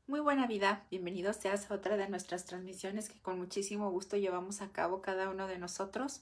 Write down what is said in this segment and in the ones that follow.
Muy buena vida, bienvenido seas a otra de nuestras transmisiones que con muchísimo gusto llevamos a cabo cada uno de nosotros,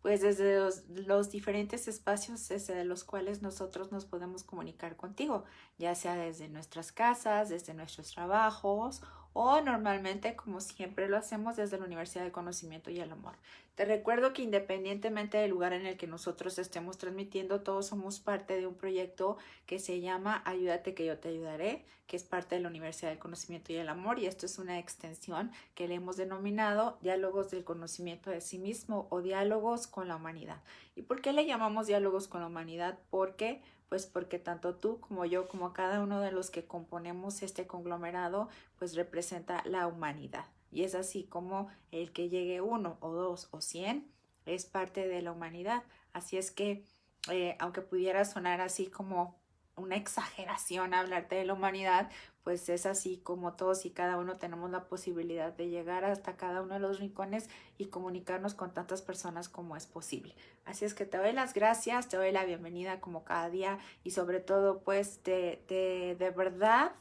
pues desde los diferentes espacios desde los cuales nosotros nos podemos comunicar contigo, ya sea desde nuestras casas, desde nuestros trabajos o normalmente, como siempre lo hacemos, desde la Universidad del Conocimiento y el Amor. Te recuerdo que independientemente del lugar en el que nosotros estemos transmitiendo, todos somos parte de un proyecto que se llama Ayúdate que yo te ayudaré, que es parte de la Universidad del Conocimiento y el Amor, y esto es una extensión que le hemos denominado Diálogos del Conocimiento de sí mismo o Diálogos con la Humanidad. ¿Y por qué le llamamos Diálogos con la Humanidad? Porque pues porque tanto tú como yo, como cada uno de los que componemos este conglomerado, pues representa la humanidad. Y es así como el que llegue uno o dos o 100 es parte de la humanidad. Así es que, aunque pudiera sonar así como una exageración hablarte de la humanidad, pues es así como todos y cada uno tenemos la posibilidad de llegar hasta cada uno de los rincones y comunicarnos con tantas personas como es posible. Así es que te doy las gracias, te doy la bienvenida como cada día y sobre todo pues de verdad,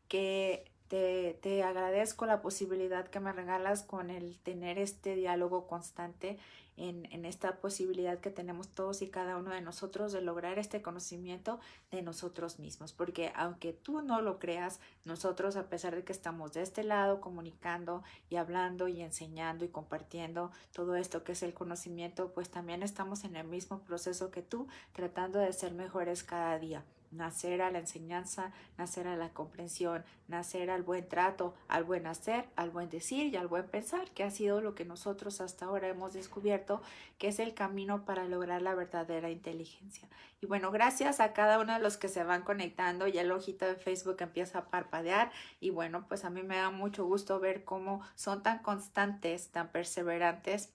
que te agradezco la posibilidad que me regalas con el tener este diálogo constante en esta posibilidad que tenemos todos y cada uno de nosotros de lograr este conocimiento de nosotros mismos, porque aunque tú no lo creas, nosotros a pesar de que estamos de este lado comunicando y hablando y enseñando y compartiendo todo esto que es el conocimiento, pues también estamos en el mismo proceso que tú, tratando de ser mejores cada día. Nacer a la enseñanza, nacer a la comprensión, nacer al buen trato, al buen hacer, al buen decir y al buen pensar, que ha sido lo que nosotros hasta ahora hemos descubierto que es el camino para lograr la verdadera inteligencia. Y bueno, gracias a cada uno de los que se van conectando, ya el ojito de Facebook empieza a parpadear y bueno, pues a mí me da mucho gusto ver cómo son tan constantes, tan perseverantes,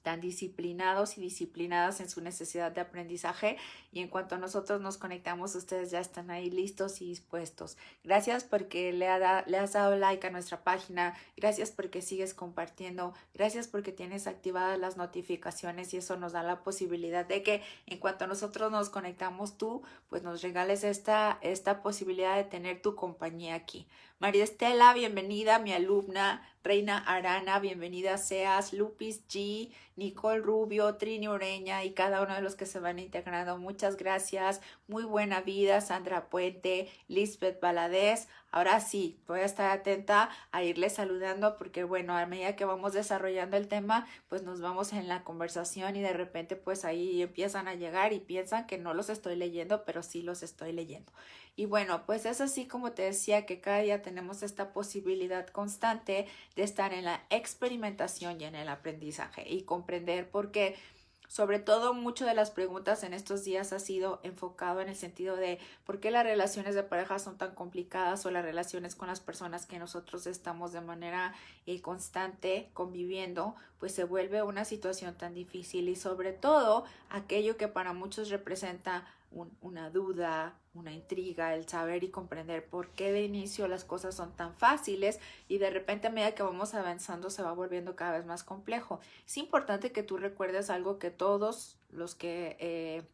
tan disciplinados y disciplinadas en su necesidad de aprendizaje y en cuanto nosotros nos conectamos ustedes ya están ahí listos y dispuestos. Gracias porque le has dado like a nuestra página, gracias porque sigues compartiendo, gracias porque tienes activadas las notificaciones y eso nos da la posibilidad de que en cuanto nosotros nos conectamos tú pues nos regales esta posibilidad de tener tu compañía aquí. María Estela, bienvenida, mi alumna. Reina Arana, bienvenida seas. Lupis G, Nicole Rubio, Trini Ureña y cada uno de los que se van integrando. Muchas gracias. Muy buena vida. Sandra Puente, Lisbeth Valadez. Ahora sí, voy a estar atenta a irles saludando porque bueno, a medida que vamos desarrollando el tema, pues nos vamos en la conversación y de repente pues ahí empiezan a llegar y piensan que no los estoy leyendo, pero sí los estoy leyendo. Y bueno, pues es así como te decía que cada día tenemos esta posibilidad constante de estar en la experimentación y en el aprendizaje y comprender por qué. Sobre todo, muchas de las preguntas en estos días ha sido enfocado en el sentido de por qué las relaciones de pareja son tan complicadas o las relaciones con las personas que nosotros estamos de manera constante conviviendo, pues se vuelve una situación tan difícil y sobre todo aquello que para muchos representa una duda, una intriga, el saber y comprender por qué de inicio las cosas son tan fáciles y de repente a medida que vamos avanzando se va volviendo cada vez más complejo. Es importante que tú recuerdes algo que todos los que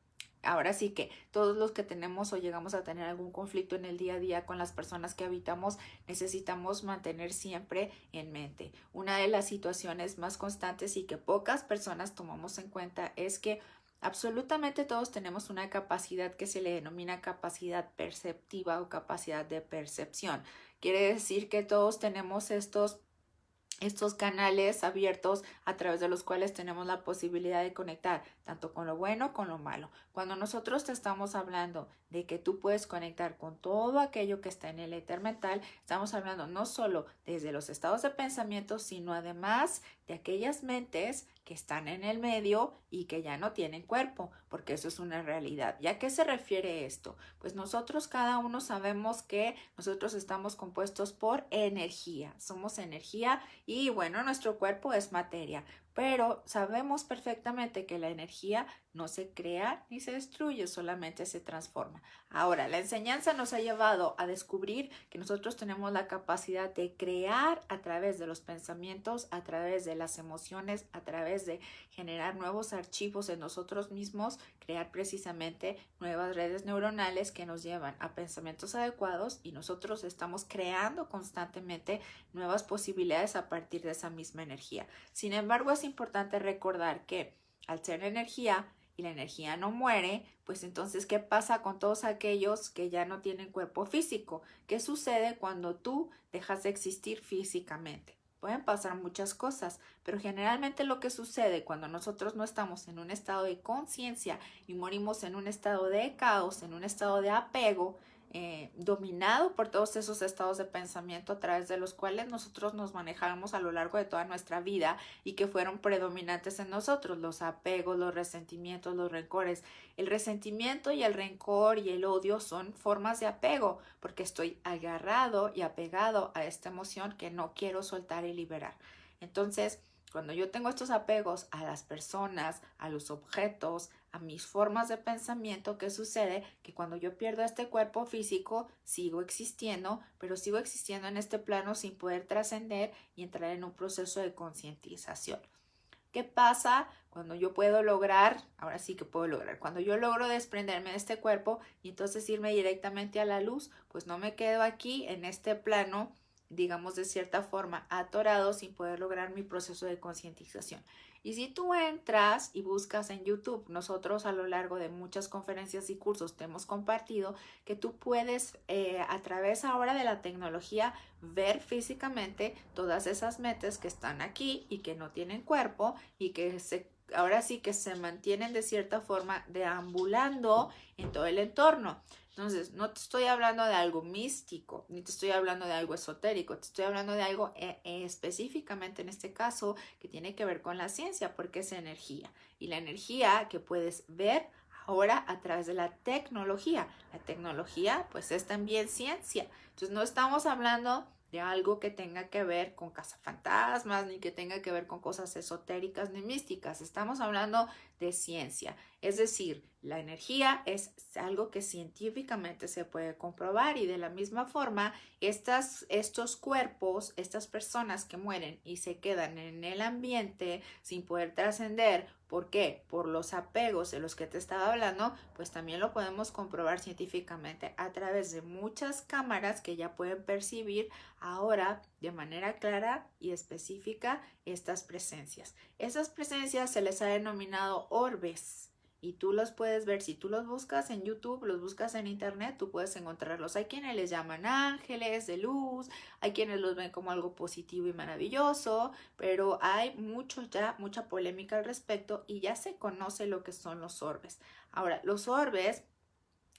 ahora sí que todos los que tenemos o llegamos a tener algún conflicto en el día a día con las personas que habitamos necesitamos mantener siempre en mente. Una de las situaciones más constantes y que pocas personas tomamos en cuenta es que absolutamente todos tenemos una capacidad que se le denomina capacidad perceptiva o capacidad de percepción. Quiere decir que todos tenemos estos canales abiertos a través de los cuales tenemos la posibilidad de conectar tanto con lo bueno como con lo malo. Cuando nosotros te estamos hablando de que tú puedes conectar con todo aquello que está en el éter mental, estamos hablando no solo desde los estados de pensamiento, sino además de aquellas mentes que están en el medio y que ya no tienen cuerpo, porque eso es una realidad. ¿Y a qué se refiere esto? Pues nosotros cada uno sabemos que nosotros estamos compuestos por energía, somos energía y bueno, nuestro cuerpo es materia, pero sabemos perfectamente que la energía no se crea ni se destruye, solamente se transforma. Ahora, la enseñanza nos ha llevado a descubrir que nosotros tenemos la capacidad de crear a través de los pensamientos, a través de las emociones, a través de generar nuevos archivos en nosotros mismos, crear precisamente nuevas redes neuronales que nos llevan a pensamientos adecuados, y nosotros estamos creando constantemente nuevas posibilidades a partir de esa misma energía. Sin embargo, es importante recordar que al ser energía, y la energía no muere, pues entonces, ¿qué pasa con todos aquellos que ya no tienen cuerpo físico? ¿Qué sucede cuando tú dejas de existir físicamente? Pueden pasar muchas cosas, pero generalmente lo que sucede cuando nosotros no estamos en un estado de conciencia y morimos en un estado de caos, en un estado de apego, dominado por todos esos estados de pensamiento a través de los cuales nosotros nos manejamos a lo largo de toda nuestra vida y que fueron predominantes en nosotros, los apegos, los resentimientos, los rencores. El resentimiento y el rencor y el odio son formas de apego, porque estoy agarrado y apegado a esta emoción que no quiero soltar y liberar. Entonces, cuando yo tengo estos apegos a las personas, a los objetos, a mis formas de pensamiento, ¿qué sucede? Que cuando yo pierdo este cuerpo físico, sigo existiendo, pero sigo existiendo en este plano sin poder trascender y entrar en un proceso de concientización. ¿Qué pasa cuando yo puedo lograr, ahora sí que puedo lograr, cuando yo logro desprenderme de este cuerpo y entonces irme directamente a la luz? Pues no me quedo aquí en este plano, digamos de cierta forma, atorado sin poder lograr mi proceso de concientización. Y si tú entras y buscas en YouTube, nosotros a lo largo de muchas conferencias y cursos te hemos compartido que tú puedes a través ahora de la tecnología ver físicamente todas esas metas que están aquí y que no tienen cuerpo y que ahora sí que se mantienen de cierta forma deambulando en todo el entorno. Entonces, no te estoy hablando de algo místico, ni te estoy hablando de algo esotérico, te estoy hablando de algo específicamente en este caso que tiene que ver con la ciencia, porque es energía. Y la energía que puedes ver ahora a través de la tecnología. La tecnología, pues, es también ciencia. Entonces, no estamos hablando de algo que tenga que ver con cazafantasmas, ni que tenga que ver con cosas esotéricas ni místicas. Estamos hablando de ciencia. Es decir, la energía es algo que científicamente se puede comprobar, y de la misma forma, estos cuerpos, estas personas que mueren y se quedan en el ambiente sin poder trascender, ¿por qué? Por los apegos de los que te estaba hablando, pues también lo podemos comprobar científicamente a través de muchas cámaras que ya pueden percibir ahora de manera clara y específica estas presencias. Esas presencias se les ha denominado orbes. Y tú los puedes ver, si tú los buscas en YouTube, los buscas en internet, tú puedes encontrarlos. Hay quienes les llaman ángeles de luz, hay quienes los ven como algo positivo y maravilloso, pero hay mucha polémica al respecto y ya se conoce lo que son los orbes. Ahora, los orbes,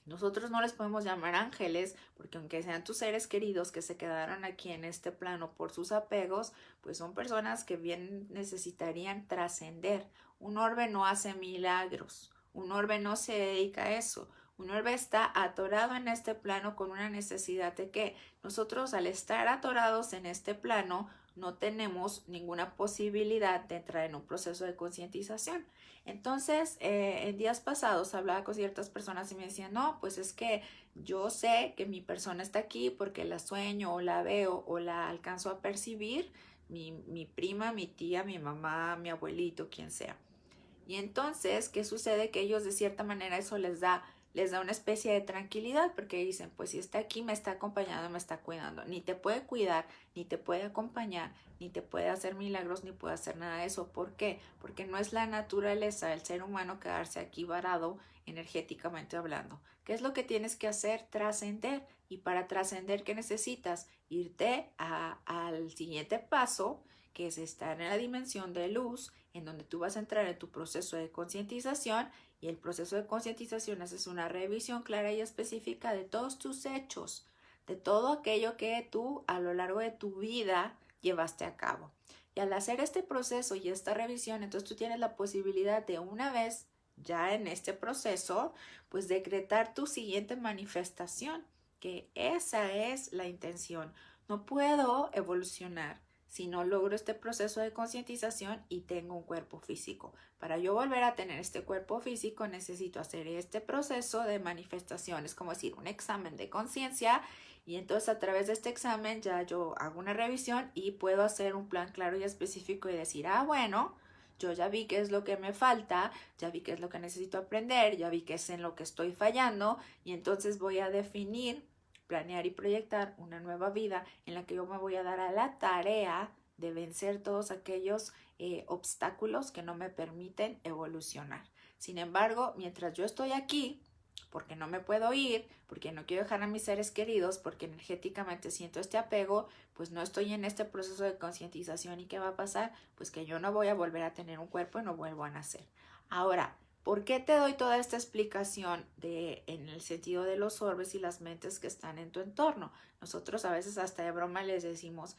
nosotros no les podemos llamar ángeles porque aunque sean tus seres queridos que se quedaron aquí en este plano por sus apegos, pues son personas que bien necesitarían trascender. Un orbe no hace milagros, un orbe no se dedica a eso. Un orbe está atorado en este plano con una necesidad de que nosotros, al estar atorados en este plano, no tenemos ninguna posibilidad de entrar en un proceso de concientización. Entonces, en días pasados hablaba con ciertas personas y me decían, no, pues es que yo sé que mi persona está aquí porque la sueño o la veo o la alcanzo a percibir, mi prima, mi tía, mi mamá, mi abuelito, quien sea. Y entonces, ¿qué sucede? Que ellos de cierta manera eso les da una especie de tranquilidad, porque dicen, pues si está aquí, me está acompañando, me está cuidando. Ni te puede cuidar, ni te puede acompañar, ni te puede hacer milagros, ni puede hacer nada de eso. ¿Por qué? Porque no es la naturaleza del ser humano quedarse aquí varado energéticamente hablando. ¿Qué es lo que tienes que hacer? Trascender. Y para trascender, ¿qué necesitas? Irte al siguiente paso, que es estar en la dimensión de luz, en donde tú vas a entrar en tu proceso de concientización. Y el proceso de concientización es una revisión clara y específica de todos tus hechos, de todo aquello que tú a lo largo de tu vida llevaste a cabo. Y al hacer este proceso y esta revisión, entonces tú tienes la posibilidad de, una vez ya en este proceso, pues decretar tu siguiente manifestación, que esa es la intención. No puedo evolucionar si no logro este proceso de concientización y tengo un cuerpo físico. Para yo volver a tener este cuerpo físico necesito hacer este proceso de manifestación, es como decir, un examen de conciencia, y entonces a través de este examen ya yo hago una revisión y puedo hacer un plan claro y específico y decir, bueno, yo ya vi qué es lo que me falta, ya vi qué es lo que necesito aprender, ya vi qué es en lo que estoy fallando, y entonces voy a definir, planear y proyectar una nueva vida en la que yo me voy a dar a la tarea de vencer todos aquellos obstáculos que no me permiten evolucionar. Sin embargo, mientras yo estoy aquí, porque no me puedo ir, porque no quiero dejar a mis seres queridos, porque energéticamente siento este apego, pues no estoy en este proceso de concientización. ¿Y qué va a pasar? Pues que yo no voy a volver a tener un cuerpo y no vuelvo a nacer. Ahora, ¿por qué te doy toda esta explicación en el sentido de los orbes y las mentes que están en tu entorno? Nosotros a veces hasta de broma les decimos,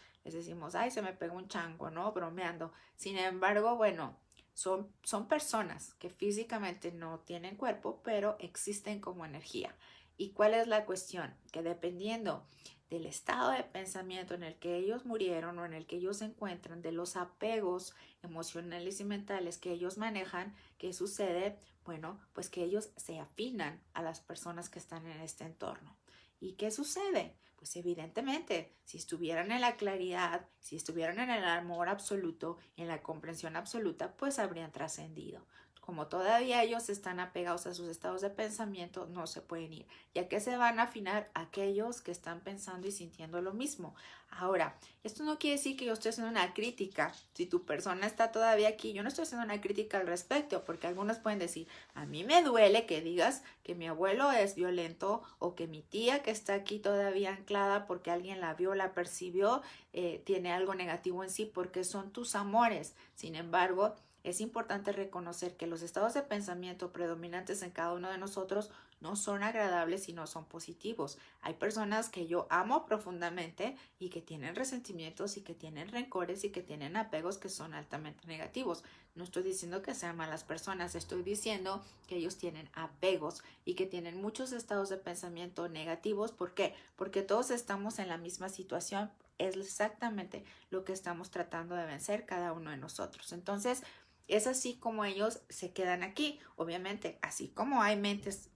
ay, se me pegó un chango, ¿no? Bromeando. Sin embargo, bueno, son personas que físicamente no tienen cuerpo, pero existen como energía. ¿Y cuál es la cuestión? Que dependiendo del estado de pensamiento en el que ellos murieron o en el que ellos se encuentran, de los apegos emocionales y mentales que ellos manejan, ¿qué sucede? Bueno, pues que ellos se afinan a las personas que están en este entorno. ¿Y qué sucede? Pues evidentemente, si estuvieran en la claridad, si estuvieran en el amor absoluto, en la comprensión absoluta, pues habrían trascendido. Como todavía ellos están apegados a sus estados de pensamiento, no se pueden ir. ¿Y a qué se van a afinar? Aquellos que están pensando y sintiendo lo mismo. Ahora, esto no quiere decir que yo esté haciendo una crítica. Si tu persona está todavía aquí, yo no estoy haciendo una crítica al respecto, porque algunos pueden decir, a mí me duele que digas que mi abuelo es violento o que mi tía que está aquí todavía anclada porque alguien la vio, la percibió, tiene algo negativo en sí, porque son tus amores. Sin embargo, es importante reconocer que los estados de pensamiento predominantes en cada uno de nosotros no son agradables y no son positivos. Hay personas que yo amo profundamente y que tienen resentimientos y que tienen rencores y que tienen apegos que son altamente negativos. No estoy diciendo que sean malas personas, estoy diciendo que ellos tienen apegos y que tienen muchos estados de pensamiento negativos. ¿Por qué? Porque todos estamos en la misma situación. Es exactamente lo que estamos tratando de vencer cada uno de nosotros. Entonces, es así como ellos se quedan aquí. Obviamente, así como hay mentes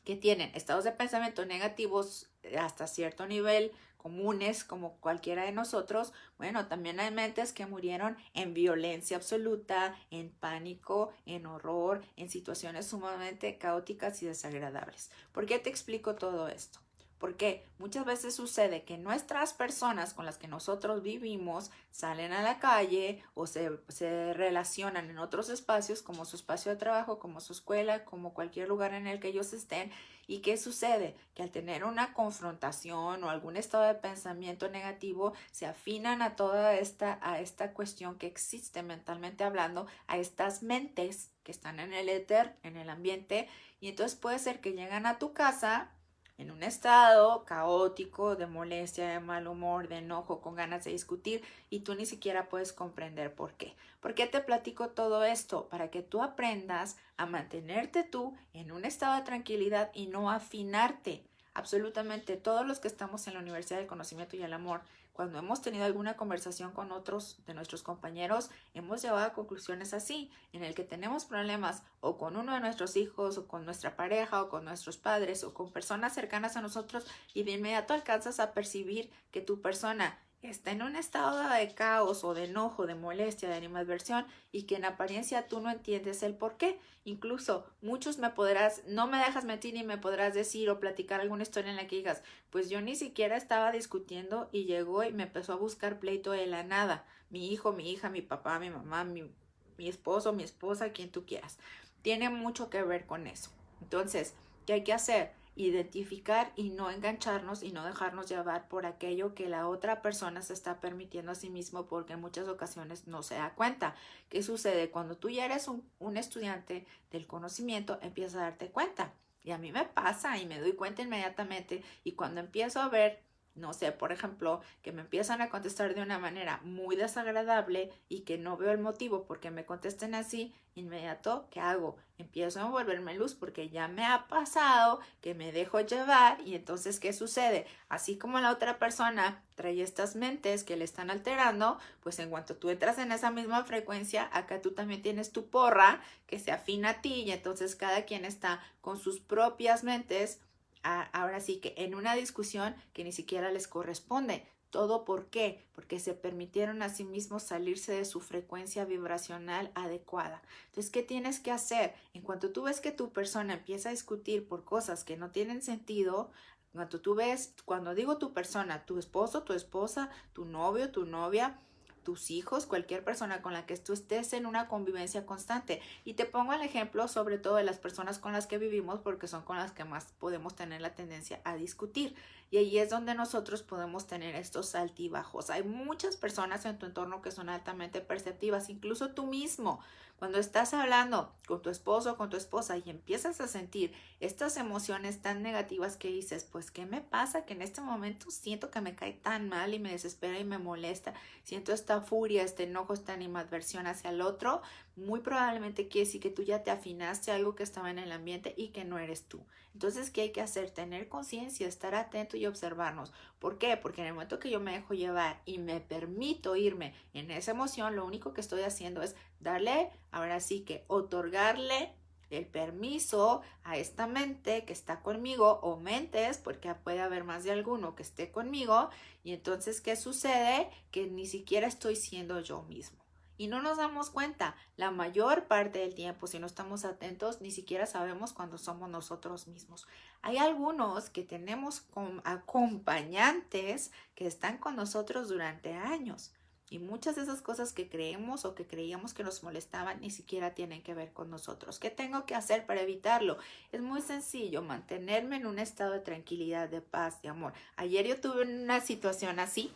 que tienen estados de pensamiento negativos hasta cierto nivel comunes como cualquiera de nosotros, bueno, también hay mentes que murieron en violencia absoluta, en pánico, en horror, en situaciones sumamente caóticas y desagradables. ¿Por qué te explico todo esto? Porque muchas veces sucede que nuestras personas con las que nosotros vivimos salen a la calle o se relacionan en otros espacios como su espacio de trabajo, como su escuela, como cualquier lugar en el que ellos estén. ¿Y qué sucede? Que al tener una confrontación o algún estado de pensamiento negativo, se afinan a a esta cuestión que existe mentalmente hablando, a estas mentes que están en el éter, en el ambiente, y entonces puede ser que llegan a tu casa en un estado caótico, de molestia, de mal humor, de enojo, con ganas de discutir, y tú ni siquiera puedes comprender por qué. ¿Por qué te platico todo esto? Para que tú aprendas a mantenerte tú en un estado de tranquilidad y no afinarte. Absolutamente todos los que estamos en la Universidad del Conocimiento y el Amor, cuando hemos tenido alguna conversación con otros de nuestros compañeros, hemos llegado a conclusiones así, en el que tenemos problemas o con uno de nuestros hijos, o con nuestra pareja, o con nuestros padres, o con personas cercanas a nosotros, y de inmediato alcanzas a percibir que tu persona está en un estado de caos o de enojo, de molestia, de animadversión, y que en apariencia tú no entiendes el por qué. Incluso muchos no me dejas mentir ni me podrás decir o platicar alguna historia en la que digas, pues yo ni siquiera estaba discutiendo y llegó y me empezó a buscar pleito de la nada. Mi hijo, mi hija, mi papá, mi mamá, mi esposo, mi esposa, quien tú quieras. Tiene mucho que ver con eso. Entonces, ¿qué hay que hacer? Identificar y no engancharnos y no dejarnos llevar por aquello que la otra persona se está permitiendo a sí mismo, porque en muchas ocasiones no se da cuenta. ¿Qué sucede? Cuando tú ya eres un estudiante del conocimiento, empiezas a darte cuenta. Y a mí me pasa y me doy cuenta inmediatamente, y cuando empiezo a ver no sé, por ejemplo, que me empiezan a contestar de una manera muy desagradable y que no veo el motivo porque me contesten así, inmediato, ¿qué hago? Empiezo a envolverme luz porque ya me ha pasado que me dejo llevar y entonces, ¿qué sucede? Así como la otra persona trae estas mentes que le están alterando, pues en cuanto tú entras en esa misma frecuencia, acá tú también tienes tu porra que se afina a ti y entonces cada quien está con sus propias mentes ahora sí que en una discusión que ni siquiera les corresponde. ¿Todo por qué? Porque se permitieron a sí mismos salirse de su frecuencia vibracional adecuada. Entonces, ¿qué tienes que hacer? En cuanto tú ves que tu persona empieza a discutir por cosas que no tienen sentido, cuando tú ves, cuando digo tu persona, tu esposo, tu esposa, tu novio, tu novia, tus hijos, cualquier persona con la que tú estés en una convivencia constante. Y te pongo el ejemplo sobre todo de las personas con las que vivimos porque son con las que más podemos tener la tendencia a discutir. Y ahí es donde nosotros podemos tener estos altibajos. Hay muchas personas en tu entorno que son altamente perceptivas, incluso tú mismo. Cuando estás hablando con tu esposo o con tu esposa y empiezas a sentir estas emociones tan negativas que dices, pues, ¿qué me pasa? Que en este momento siento que me cae tan mal y me desespera y me molesta. Siento esta furia, este enojo, esta animadversión hacia el otro. Muy probablemente quiere decir que tú ya te afinaste a algo que estaba en el ambiente y que no eres tú. Entonces, ¿qué hay que hacer? Tener conciencia, estar atento y observarnos. ¿Por qué? Porque en el momento que yo me dejo llevar y me permito irme en esa emoción, lo único que estoy haciendo es darle, ahora sí que otorgarle el permiso a esta mente que está conmigo o mentes, porque puede haber más de alguno que esté conmigo, y entonces, ¿qué sucede? Que ni siquiera estoy siendo yo mismo. Y no nos damos cuenta, la mayor parte del tiempo, si no estamos atentos, ni siquiera sabemos cuando somos nosotros mismos. Hay algunos que tenemos acompañantes que están con nosotros durante años. Y muchas de esas cosas que creemos o que creíamos que nos molestaban ni siquiera tienen que ver con nosotros. ¿Qué tengo que hacer para evitarlo? Es muy sencillo, mantenerme en un estado de tranquilidad, de paz, de amor. Ayer yo tuve una situación así,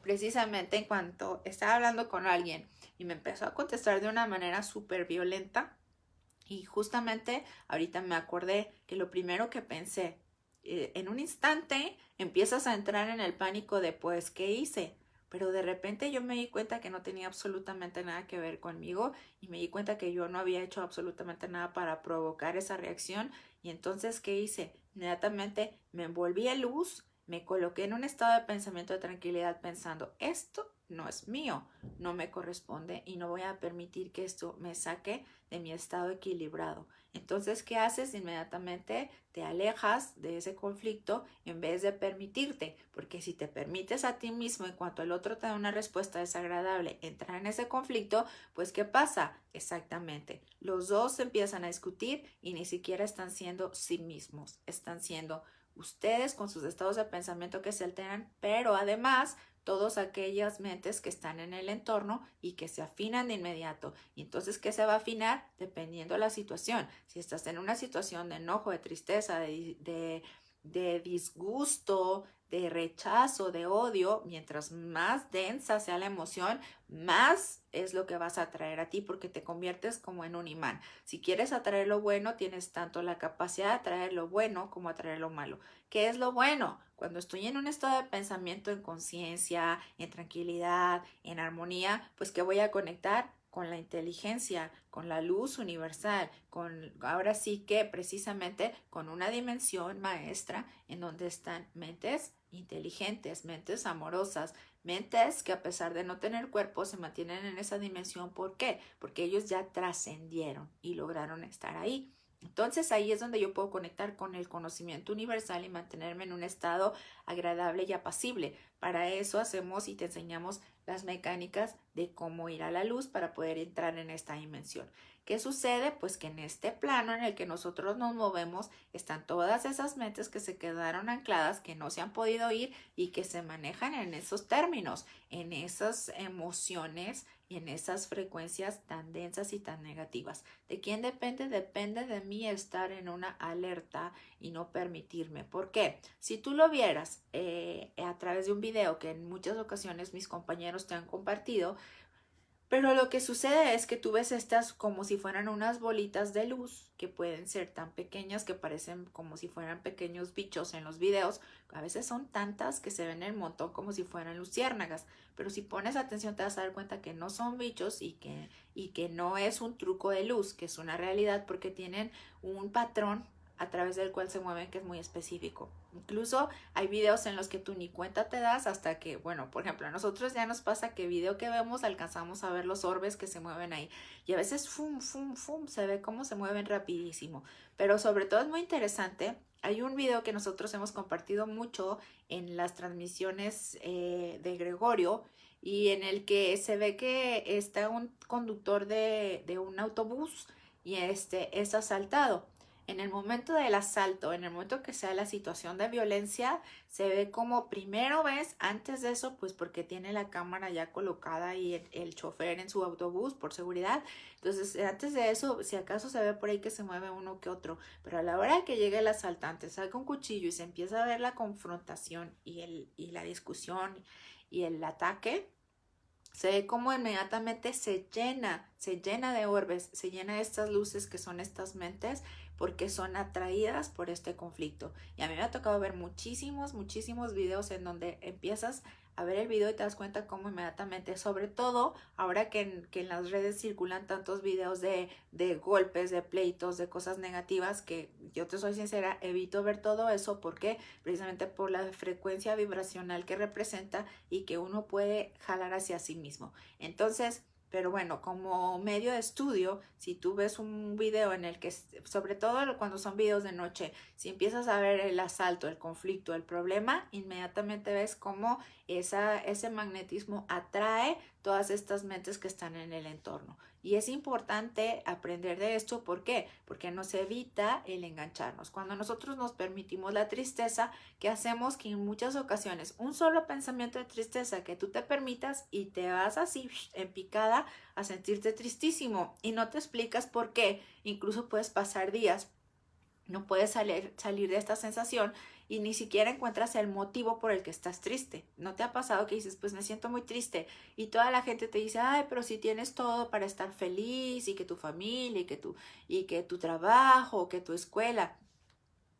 precisamente en cuanto estaba hablando con alguien y me empezó a contestar de una manera súper violenta. Y justamente ahorita me acordé que lo primero que pensé, en un instante empiezas a entrar en el pánico de pues, ¿qué hice? Pero de repente yo me di cuenta que no tenía absolutamente nada que ver conmigo y me di cuenta que yo no había hecho absolutamente nada para provocar esa reacción. Y entonces, ¿qué hice? Inmediatamente me envolví en luz, me coloqué en un estado de pensamiento de tranquilidad pensando, esto no es mío, no me corresponde y no voy a permitir que esto me saque de mi estado equilibrado. Entonces, ¿qué haces? Inmediatamente te alejas de ese conflicto en vez de permitirte, porque si te permites a ti mismo en cuanto el otro te da una respuesta desagradable, entrar en ese conflicto, pues ¿qué pasa? Exactamente, los dos empiezan a discutir y ni siquiera están siendo sí mismos, están siendo ustedes con sus estados de pensamiento que se alteran, pero además todas aquellas mentes que están en el entorno y que se afinan de inmediato. Y entonces, ¿qué se va a afinar? Dependiendo de la situación. Si estás en una situación de enojo, de tristeza, de disgusto, de rechazo, de odio, mientras más densa sea la emoción, más es lo que vas a atraer a ti porque te conviertes como en un imán. Si quieres atraer lo bueno, tienes tanto la capacidad de atraer lo bueno como atraer lo malo. ¿Qué es lo bueno? Cuando estoy en un estado de pensamiento en conciencia, en tranquilidad, en armonía, pues que voy a conectar con la inteligencia, con la luz universal, con ahora sí que precisamente con una dimensión maestra en donde están mentes inteligentes, mentes amorosas, mentes que a pesar de no tener cuerpo se mantienen en esa dimensión. ¿Por qué? Porque ellos ya trascendieron y lograron estar ahí. Entonces ahí es donde yo puedo conectar con el conocimiento universal y mantenerme en un estado agradable y apacible. Para eso hacemos y te enseñamos las mecánicas de cómo ir a la luz para poder entrar en esta dimensión. ¿Qué sucede? Pues que en este plano en el que nosotros nos movemos están todas esas mentes que se quedaron ancladas, que no se han podido ir y que se manejan en esos términos, en esas emociones y en esas frecuencias tan densas y tan negativas. ¿De quién depende? Depende de mí estar en una alerta y no permitirme. ¿Por qué? Si tú lo vieras a través de un video que en muchas ocasiones mis compañeros te han compartido, Pero lo que sucede es que tú ves estas como si fueran unas bolitas de luz que pueden ser tan pequeñas que parecen como si fueran pequeños bichos en los videos. A veces son tantas que se ven el montón como si fueran luciérnagas. Pero si pones atención te vas a dar cuenta que no son bichos y que no es un truco de luz, que es una realidad porque tienen un patrón a través del cual se mueven que es muy específico. Incluso hay videos en los que tú ni cuenta te das hasta que, bueno, por ejemplo, a nosotros ya nos pasa que video que vemos alcanzamos a ver los orbes que se mueven ahí y a veces fum, fum, fum, se ve cómo se mueven rapidísimo. Pero sobre todo es muy interesante. Hay un video que nosotros hemos compartido mucho en las transmisiones de Gregorio y en el que se ve que está un conductor de un autobús y este es asaltado. En el momento del asalto, en el momento que sea la situación de violencia, se ve como primero ves, antes de eso, pues porque tiene la cámara ya colocada y el chofer en su autobús por seguridad. Entonces, antes de eso, si acaso se ve por ahí que se mueve uno que otro, pero a la hora que llegue el asaltante, saca un cuchillo y se empieza a ver la confrontación y la discusión y el ataque, se ve como inmediatamente se llena de orbes, se llena de estas luces que son estas mentes porque son atraídas por este conflicto. Y a mí me ha tocado ver muchísimos, muchísimos videos en donde empiezas a ver el video y te das cuenta cómo inmediatamente, sobre todo ahora que en las redes circulan tantos videos de golpes, de pleitos, de cosas negativas, que yo te soy sincera, evito ver todo eso porque precisamente por la frecuencia vibracional que representa y que uno puede jalar hacia sí mismo. Entonces, pero bueno, como medio de estudio, si tú ves un video en el que, sobre todo cuando son videos de noche, si empiezas a ver el asalto, el conflicto, el problema, inmediatamente ves cómo ese magnetismo atrae todas estas mentes que están en el entorno. Y es importante aprender de esto. ¿Por qué? Porque nos evita el engancharnos. Cuando nosotros nos permitimos la tristeza, ¿qué hacemos? Que en muchas ocasiones un solo pensamiento de tristeza que tú te permitas y te vas así en picada a sentirte tristísimo y no te explicas por qué. Incluso puedes pasar días, no puedes salir de esta sensación y ni siquiera encuentras el motivo por el que estás triste. ¿No te ha pasado que dices, pues me siento muy triste? Y toda la gente te dice, ay, pero si tienes todo para estar feliz y que tu familia y que tu trabajo, que tu escuela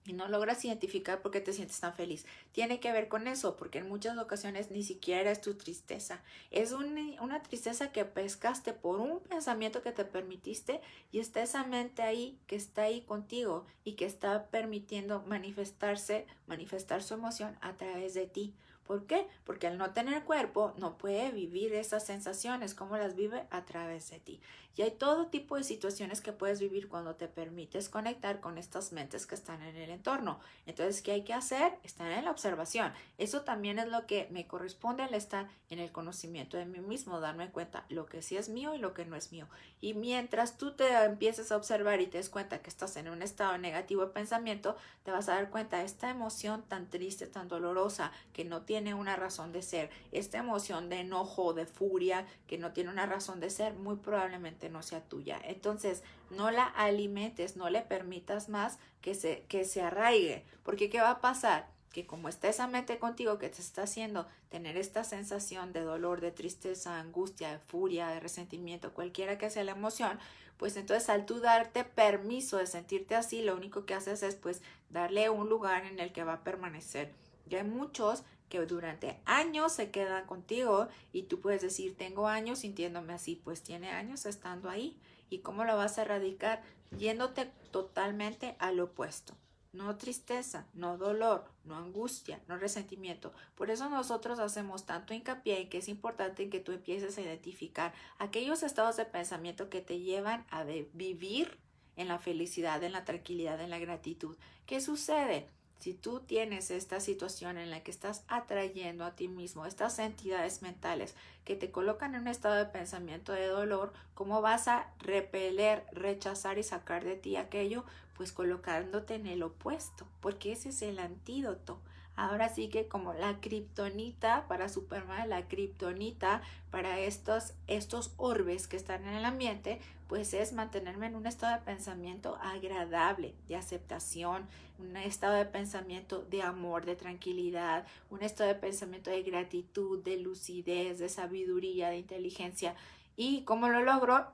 y no logras identificar por qué te sientes tan feliz. Tiene que ver con eso, porque en muchas ocasiones ni siquiera es tu tristeza. Es una tristeza que pescaste por un pensamiento que te permitiste y está esa mente ahí, que está ahí contigo y que está permitiendo manifestar su emoción a través de ti. ¿Por qué? Porque al no tener cuerpo no puede vivir esas sensaciones como las vive a través de ti. Y hay todo tipo de situaciones que puedes vivir cuando te permites conectar con estas mentes que están en el entorno. Entonces, ¿qué hay que hacer? Estar en la observación. Eso también es lo que me corresponde al estar en el conocimiento de mí mismo, darme cuenta lo que sí es mío y lo que no es mío. Y mientras tú te empieces a observar y te des cuenta que estás en un estado negativo de pensamiento, te vas a dar cuenta de esta emoción tan triste, tan dolorosa, que no tiene una razón de ser, esta emoción de enojo, de furia, que no tiene una razón de ser, muy probablemente no sea tuya. Entonces, no la alimentes, no le permitas más que se arraigue, porque ¿qué va a pasar? Que como está esa mente contigo que te está haciendo tener esta sensación de dolor, de tristeza, angustia, de furia, de resentimiento, cualquiera que sea la emoción, pues entonces al tú darte permiso de sentirte así, lo único que haces es pues darle un lugar en el que va a permanecer. Y hay muchos que durante años se quedan contigo y tú puedes decir, tengo años sintiéndome así, pues tiene años estando ahí. ¿Y cómo lo vas a erradicar? Yéndote totalmente al opuesto. No tristeza, no dolor, no angustia, no resentimiento. Por eso nosotros hacemos tanto hincapié en que es importante en que tú empieces a identificar aquellos estados de pensamiento que te llevan a vivir en la felicidad, en la tranquilidad, en la gratitud. ¿Qué sucede? Si tú tienes esta situación en la que estás atrayendo a ti mismo estas entidades mentales que te colocan en un estado de pensamiento de dolor, ¿cómo vas a repeler, rechazar y sacar de ti aquello? Pues colocándote en el opuesto, porque ese es el antídoto. Ahora sí que como la kriptonita para Superman, la kriptonita para estos orbes que están en el ambiente, pues es mantenerme en un estado de pensamiento agradable, de aceptación, un estado de pensamiento de amor, de tranquilidad, un estado de pensamiento de gratitud, de lucidez, de sabiduría, de inteligencia. ¿Y cómo lo logro?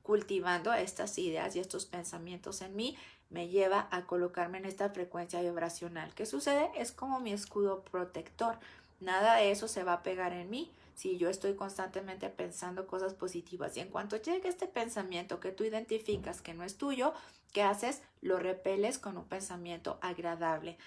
Cultivando estas ideas y estos pensamientos en mí me lleva a colocarme en esta frecuencia vibracional. ¿Qué sucede? Es como mi escudo protector. Nada de eso se va a pegar en mí si yo estoy constantemente pensando cosas positivas. Y en cuanto llegue este pensamiento que tú identificas que no es tuyo, ¿qué haces? Lo repeles con un pensamiento agradable.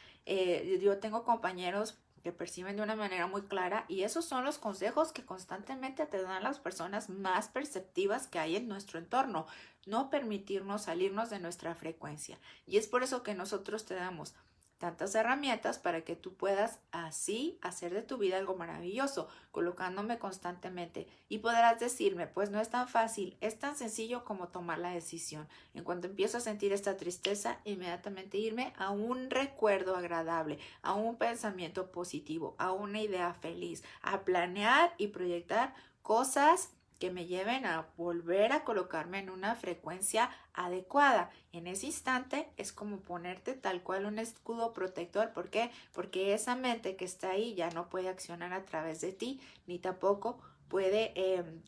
Yo tengo compañeros que perciben de una manera muy clara y esos son los consejos que constantemente te dan las personas más perceptivas que hay en nuestro entorno. No permitirnos salirnos de nuestra frecuencia. Y es por eso que nosotros te damos tantas herramientas para que tú puedas así hacer de tu vida algo maravilloso, colocándome constantemente. Y podrás decirme, pues no es tan fácil, es tan sencillo como tomar la decisión. En cuanto empiezo a sentir esta tristeza, inmediatamente irme a un recuerdo agradable, a un pensamiento positivo, a una idea feliz, a planear y proyectar cosas que me lleven a volver a colocarme en una frecuencia adecuada. En ese instante es como ponerte tal cual un escudo protector. ¿Por qué? Porque esa mente que está ahí ya no puede accionar a través de ti, ni tampoco puede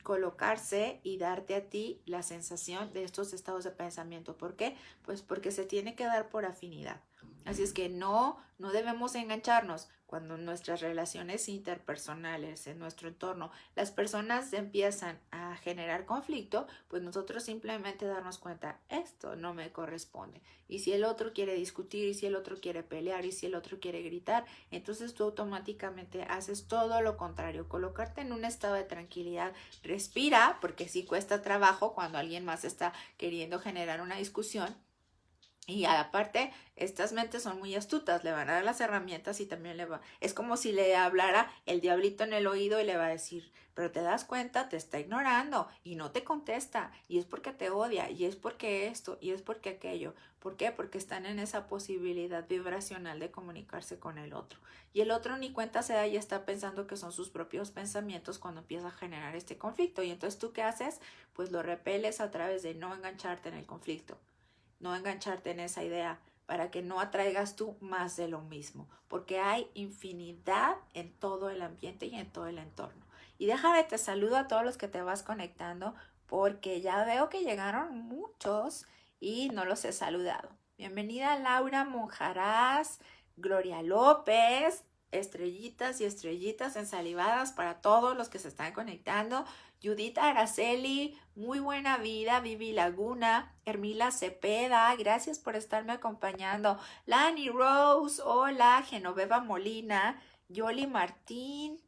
colocarse y darte a ti la sensación de estos estados de pensamiento. ¿Por qué? Pues porque se tiene que dar por afinidad. Así es que no debemos engancharnos cuando en nuestras relaciones interpersonales, en nuestro entorno, las personas empiezan a generar conflicto, pues nosotros simplemente darnos cuenta, esto no me corresponde. Y si el otro quiere discutir, y si el otro quiere pelear, y si el otro quiere gritar, entonces tú automáticamente haces todo lo contrario, colocarte en un estado de tranquilidad, respira, porque sí cuesta trabajo cuando alguien más está queriendo generar una discusión. Y aparte, estas mentes son muy astutas, le van a dar las herramientas y también es como si le hablara el diablito en el oído y le va a decir, pero te das cuenta, te está ignorando y no te contesta, y es porque te odia, y es porque esto, y es porque aquello. ¿Por qué? Porque están en esa posibilidad vibracional de comunicarse con el otro. Y el otro ni cuenta se da y está pensando que son sus propios pensamientos cuando empieza a generar este conflicto. Y entonces, ¿tú qué haces? Pues lo repeles a través de no engancharte en el conflicto, no engancharte en esa idea, para que no atraigas tú más de lo mismo, porque hay infinidad en todo el ambiente y en todo el entorno. Y déjame te saludo a todos los que te vas conectando, porque ya veo que llegaron muchos y no los he saludado. Bienvenida Laura Monjarás, Gloria López, estrellitas y estrellitas ensalivadas para todos los que se están conectando. Judith Araceli, muy buena vida, Vivi Laguna, Hermila Cepeda, gracias por estarme acompañando. Lani Rose, hola, Genoveva Molina, Yoli Martín,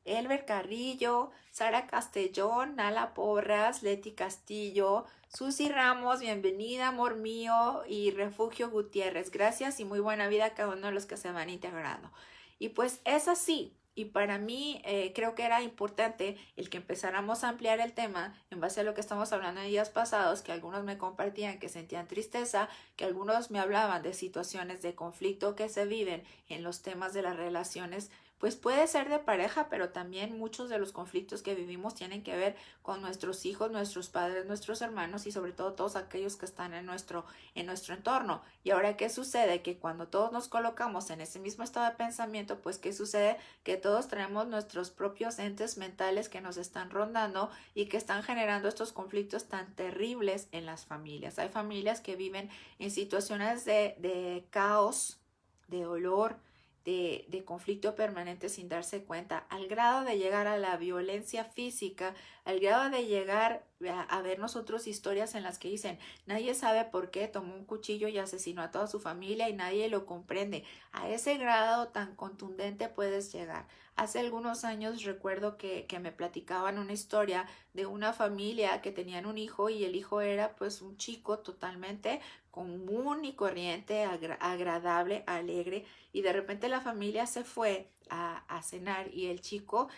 Elber Carrillo, Sara Castellón, Nala Porras, Leti Castillo, Susi Ramos, bienvenida, amor mío, y Refugio Gutiérrez, gracias y muy buena vida a cada uno de los que se van integrando. Y pues es así. Y para mí creo que era importante el que empezáramos a ampliar el tema en base a lo que estamos hablando en días pasados, que algunos me compartían que sentían tristeza, que algunos me hablaban de situaciones de conflicto que se viven en los temas de las relaciones, pues puede ser de pareja, pero también muchos de los conflictos que vivimos tienen que ver con nuestros hijos, nuestros padres, nuestros hermanos y sobre todo todos aquellos que están en nuestro entorno. Y ahora, ¿qué sucede? Que cuando todos nos colocamos en ese mismo estado de pensamiento, pues ¿qué sucede? Que todos tenemos nuestros propios entes mentales que nos están rondando y que están generando estos conflictos tan terribles en las familias. Hay familias que viven en situaciones de caos, de dolor, de conflicto permanente sin darse cuenta, al grado de llegar a la violencia física, al grado de llegar a ver nosotros historias en las que dicen, nadie sabe por qué tomó un cuchillo y asesinó a toda su familia y nadie lo comprende. A ese grado tan contundente puedes llegar. Hace algunos años recuerdo que me platicaban una historia de una familia que tenían un hijo y el hijo era pues un chico totalmente común y corriente, agradable, alegre, y de repente la familia se fue a cenar y el chico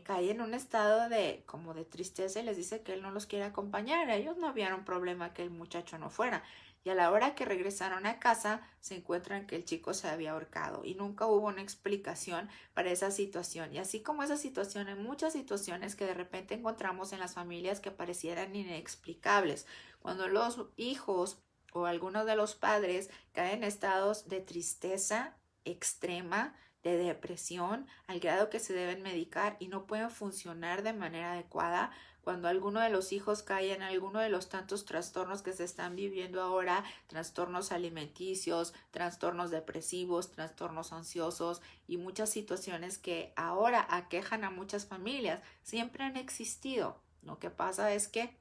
cae en un estado de como de tristeza y les dice que él no los quiere acompañar. Ellos no vieron problema que el muchacho no fuera. Y a la hora que regresaron a casa se encuentran que el chico se había ahorcado y nunca hubo una explicación para esa situación. Y así como esa situación, hay muchas situaciones que de repente encontramos en las familias que parecieran inexplicables. Cuando los hijos o algunos de los padres caen en estados de tristeza extrema, de depresión al grado que se deben medicar y no pueden funcionar de manera adecuada cuando alguno de los hijos cae en alguno de los tantos trastornos que se están viviendo ahora, trastornos alimenticios, trastornos depresivos, trastornos ansiosos y muchas situaciones que ahora aquejan a muchas familias, siempre han existido. Lo que pasa es que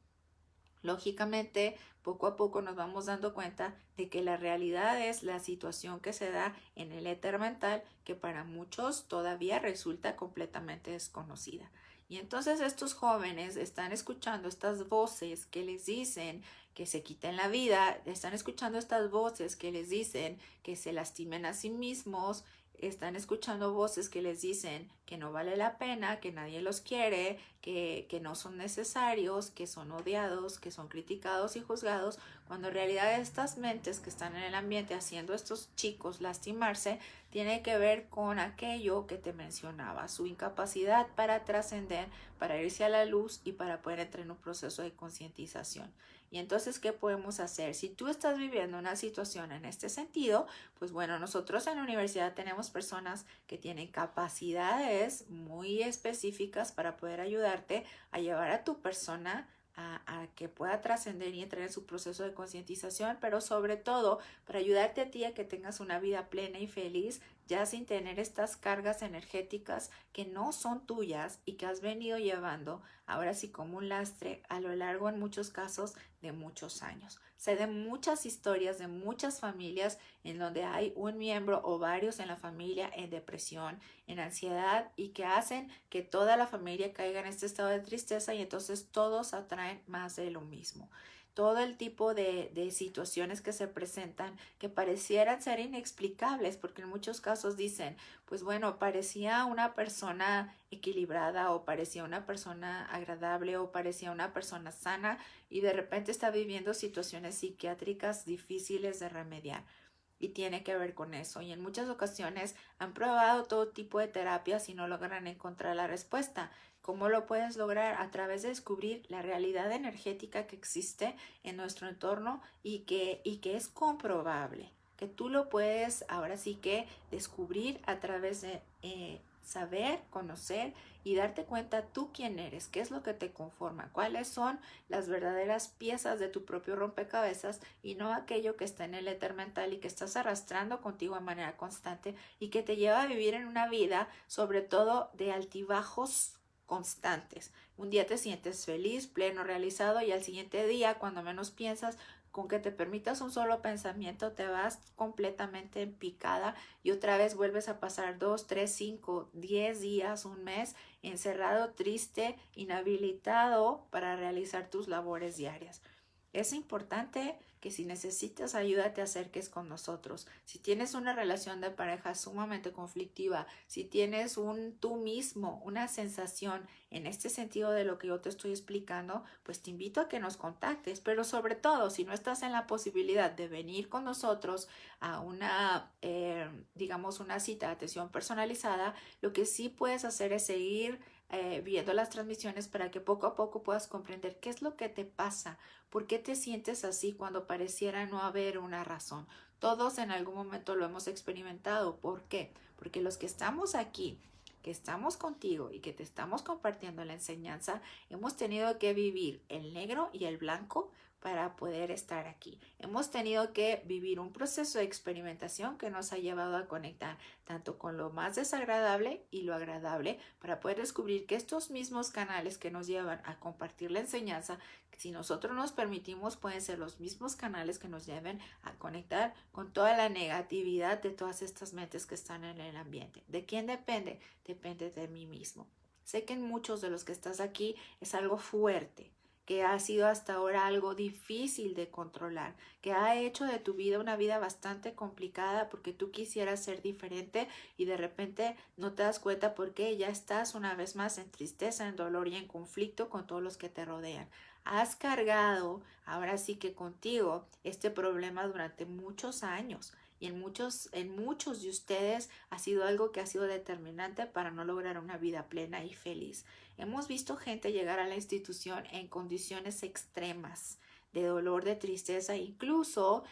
lógicamente, poco a poco nos vamos dando cuenta de que la realidad es la situación que se da en el éter mental, que para muchos todavía resulta completamente desconocida. Y entonces estos jóvenes están escuchando estas voces que les dicen que se quiten la vida, están escuchando estas voces que les dicen que se lastimen a sí mismos, están escuchando voces que les dicen que no vale la pena, que nadie los quiere, que no son necesarios, que son odiados, que son criticados y juzgados, cuando en realidad estas mentes que están en el ambiente haciendo a estos chicos lastimarse, tiene que ver con aquello que te mencionaba, su incapacidad para trascender, para irse a la luz y para poder entrar en un proceso de concientización. Y entonces, ¿qué podemos hacer? Si tú estás viviendo una situación en este sentido, pues bueno, nosotros en la universidad tenemos personas que tienen capacidades muy específicas para poder ayudarte a llevar a tu persona a que pueda trascender y entrar en su proceso de concientización, pero sobre todo para ayudarte a ti a que tengas una vida plena y feliz, ya sin tener estas cargas energéticas que no son tuyas y que has venido llevando ahora sí como un lastre a lo largo en muchos casos de muchos años. Sé de muchas historias de muchas familias en donde hay un miembro o varios en la familia en depresión, en ansiedad y que hacen que toda la familia caiga en este estado de tristeza y entonces todos atraen más de lo mismo. Todo el tipo de situaciones que se presentan que parecieran ser inexplicables, porque en muchos casos dicen, pues bueno, parecía una persona equilibrada o parecía una persona agradable o parecía una persona sana y de repente está viviendo situaciones psiquiátricas difíciles de remediar y tiene que ver con eso. Y en muchas ocasiones han probado todo tipo de terapias y no logran encontrar la respuesta. ¿Cómo lo puedes lograr? A través de descubrir la realidad energética que existe en nuestro entorno y que es comprobable, que tú lo puedes ahora sí que descubrir a través de saber, conocer y darte cuenta tú quién eres, qué es lo que te conforma, cuáles son las verdaderas piezas de tu propio rompecabezas y no aquello que está en el éter mental y que estás arrastrando contigo de manera constante y que te lleva a vivir en una vida sobre todo de altibajos constantes. Un día te sientes feliz, pleno, realizado y al siguiente día, cuando menos piensas, con que te permitas un solo pensamiento, te vas completamente en picada y otra vez vuelves a pasar 2, 3, 5, 10 días, un mes encerrado, triste, inhabilitado para realizar tus labores diarias. Es importante que si necesitas ayuda te acerques con nosotros. Si tienes una relación de pareja sumamente conflictiva, si tienes tú mismo una sensación en este sentido de lo que yo te estoy explicando, pues te invito a que nos contactes. Pero sobre todo, si no estás en la posibilidad de venir con nosotros a digamos, una cita de atención personalizada, lo que sí puedes hacer es seguir viendo las transmisiones para que poco a poco puedas comprender qué es lo que te pasa. ¿Por qué te sientes así cuando pareciera no haber una razón? Todos en algún momento lo hemos experimentado. ¿Por qué? Porque los que estamos aquí, que estamos contigo y que te estamos compartiendo la enseñanza, hemos tenido que vivir el negro y el blanco para poder estar aquí. Hemos tenido que vivir un proceso de experimentación que nos ha llevado a conectar tanto con lo más desagradable y lo agradable para poder descubrir que estos mismos canales que nos llevan a compartir la enseñanza, si nosotros nos permitimos, pueden ser los mismos canales que nos lleven a conectar con toda la negatividad de todas estas mentes que están en el ambiente. ¿De quién depende? Depende de mí mismo. Sé que en muchos de los que estás aquí es algo fuerte, que ha sido hasta ahora algo difícil de controlar, que ha hecho de tu vida una vida bastante complicada porque tú quisieras ser diferente y de repente no te das cuenta porque ya estás una vez más en tristeza, en dolor y en conflicto con todos los que te rodean. Has cargado ahora sí que contigo este problema durante muchos años y en muchos de ustedes ha sido algo que ha sido determinante para no lograr una vida plena y feliz. Hemos visto gente llegar a la institución en condiciones extremas de dolor, de tristeza, incluso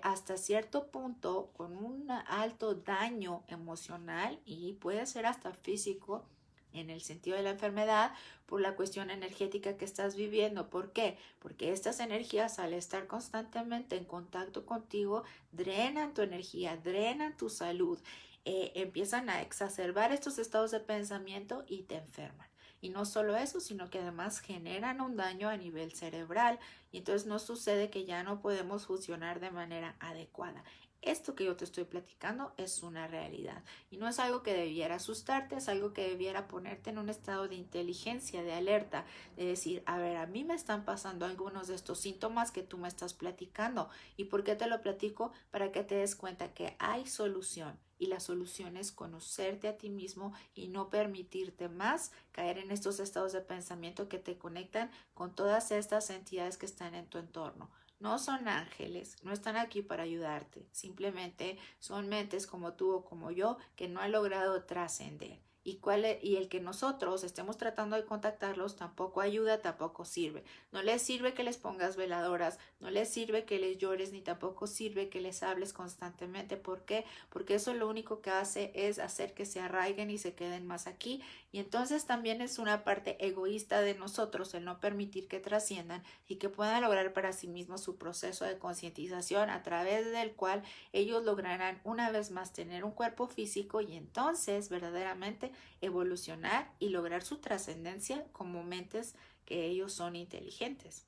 hasta cierto punto con un alto daño emocional y puede ser hasta físico en el sentido de la enfermedad por la cuestión energética que estás viviendo. ¿Por qué? Porque estas energías al estar constantemente en contacto contigo drenan tu energía, drenan tu salud, empiezan a exacerbar estos estados de pensamiento y te enferman. Y no solo eso, sino que además generan un daño a nivel cerebral y entonces nos sucede que ya no podemos funcionar de manera adecuada. Esto que yo te estoy platicando es una realidad y no es algo que debiera asustarte, es algo que debiera ponerte en un estado de inteligencia, de alerta, de decir, a ver, a mí me están pasando algunos de estos síntomas que tú me estás platicando. ¿Y por qué te lo platico? Para que te des cuenta que hay solución. Y la solución es conocerte a ti mismo y no permitirte más caer en estos estados de pensamiento que te conectan con todas estas entidades que están en tu entorno. No son ángeles, no están aquí para ayudarte, simplemente son mentes como tú o como yo que no han logrado trascender. Y el que nosotros estemos tratando de contactarlos tampoco ayuda, tampoco sirve. No les sirve que les pongas veladoras, no les sirve que les llores, ni tampoco sirve que les hables constantemente. ¿Por qué? Porque eso lo único que hace es hacer que se arraiguen y se queden más aquí. Y entonces también es una parte egoísta de nosotros el no permitir que trasciendan y que puedan lograr para sí mismos su proceso de concientización a través del cual ellos lograrán una vez más tener un cuerpo físico y entonces verdaderamente evolucionar y lograr su trascendencia como mentes que ellos son inteligentes.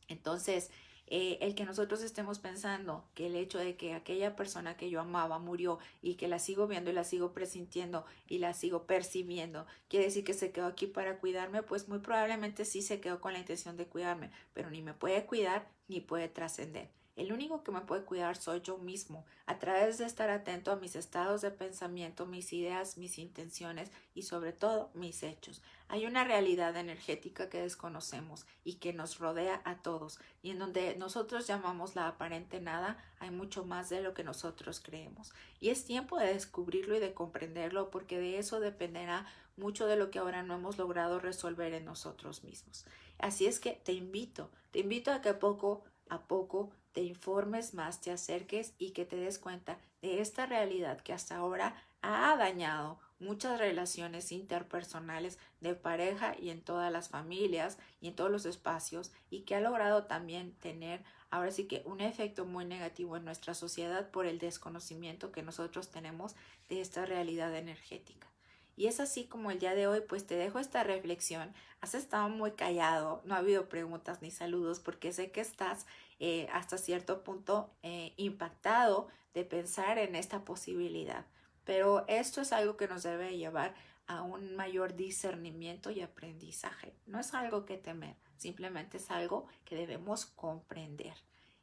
Entonces, el que nosotros estemos pensando que el hecho de que aquella persona que yo amaba murió y que la sigo viendo y la sigo presintiendo y la sigo percibiendo, quiere decir que se quedó aquí para cuidarme, pues muy probablemente sí se quedó con la intención de cuidarme, pero ni me puede cuidar ni puede trascender. El único que me puede cuidar soy yo mismo, a través de estar atento a mis estados de pensamiento, mis ideas, mis intenciones y sobre todo mis hechos. Hay una realidad energética que desconocemos y que nos rodea a todos y en donde nosotros llamamos la aparente nada, hay mucho más de lo que nosotros creemos. Y es tiempo de descubrirlo y de comprenderlo porque de eso dependerá mucho de lo que ahora no hemos logrado resolver en nosotros mismos. Así es que te invito a que poco a poco te informes más, te acerques y que te des cuenta de esta realidad que hasta ahora ha dañado muchas relaciones interpersonales de pareja y en todas las familias y en todos los espacios y que ha logrado también tener ahora sí que un efecto muy negativo en nuestra sociedad por el desconocimiento que nosotros tenemos de esta realidad energética. Y es así como el día de hoy pues te dejo esta reflexión. Has estado muy callado, no ha habido preguntas ni saludos porque sé que estás hasta cierto punto impactado de pensar en esta posibilidad. Pero esto es algo que nos debe llevar a un mayor discernimiento y aprendizaje. No es algo que temer, simplemente es algo que debemos comprender.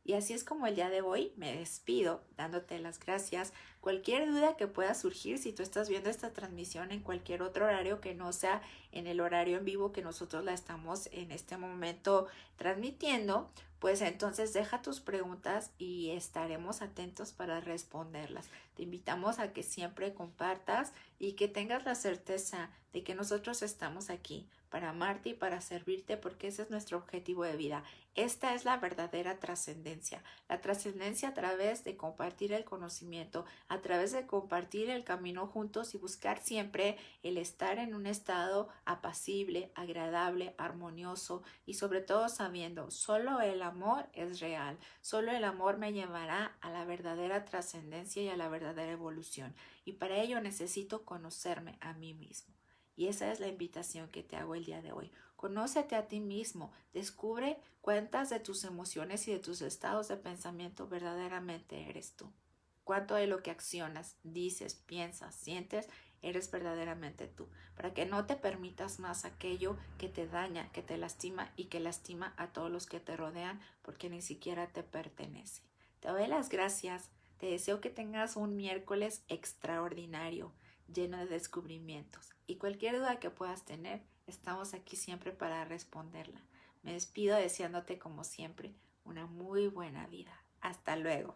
Y así es como el día de hoy me despido dándote las gracias. Cualquier duda que pueda surgir si tú estás viendo esta transmisión en cualquier otro horario que no sea en el horario en vivo que nosotros la estamos en este momento transmitiendo, pues entonces deja tus preguntas y estaremos atentos para responderlas. Te invitamos a que siempre compartas y que tengas la certeza de que nosotros estamos aquí para amarte y para servirte porque ese es nuestro objetivo de vida. Esta es la verdadera trascendencia. La trascendencia a través de compartir el conocimiento, a través de compartir el camino juntos y buscar siempre el estar en un estado apacible, agradable, armonioso y sobre todo sabiendo, solo el amor es real, solo el amor me llevará a la verdadera trascendencia y a la verdadera evolución. Y para ello necesito conocerme a mí mismo. Y esa es la invitación que te hago el día de hoy. Conócete a ti mismo, descubre cuántas de tus emociones y de tus estados de pensamiento verdaderamente eres tú. Cuánto de lo que accionas, dices, piensas, sientes, eres verdaderamente tú, para que no te permitas más aquello que te daña, que te lastima y que lastima a todos los que te rodean, porque ni siquiera te pertenece. Te doy las gracias, te deseo que tengas un miércoles extraordinario, lleno de descubrimientos, y cualquier duda que puedas tener, estamos aquí siempre para responderla. Me despido deseándote como siempre una muy buena vida. Hasta luego.